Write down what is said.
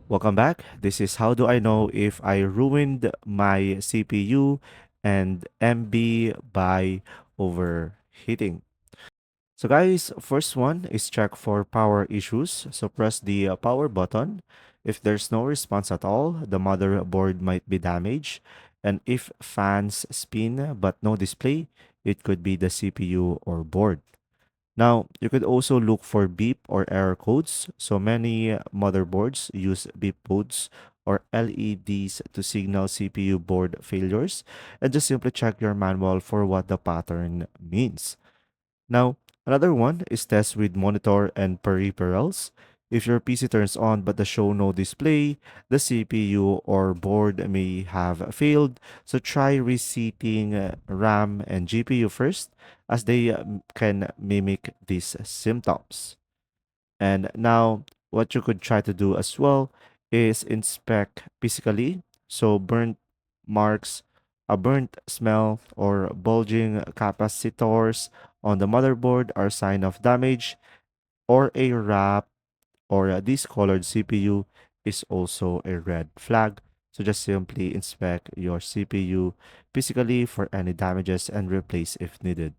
Welcome back. This is how do I know if I ruined my CPU and MB by overheating. So guys, first one is check for power issues. So press the power button. If there's no response at all, the motherboard might be damaged. And if fans spin but no display, it could be the CPU or board. Now, you could also look for beep or error codes. So many motherboards use beep codes or LEDs to signal CPU board failures, and just simply check your manual for what the pattern means. Now, another one is test with monitor and peripherals. If your PC turns on but the show no display, the CPU or board may have failed. So try reseating RAM and GPU first as they can mimic these symptoms. And now, what you could try to do as well is inspect physically. So, burnt marks, a burnt smell, or bulging capacitors on the motherboard are sign of damage, or a wrap or a discolored CPU is also a red flag. So, just simply inspect your CPU physically for any damages and replace if needed.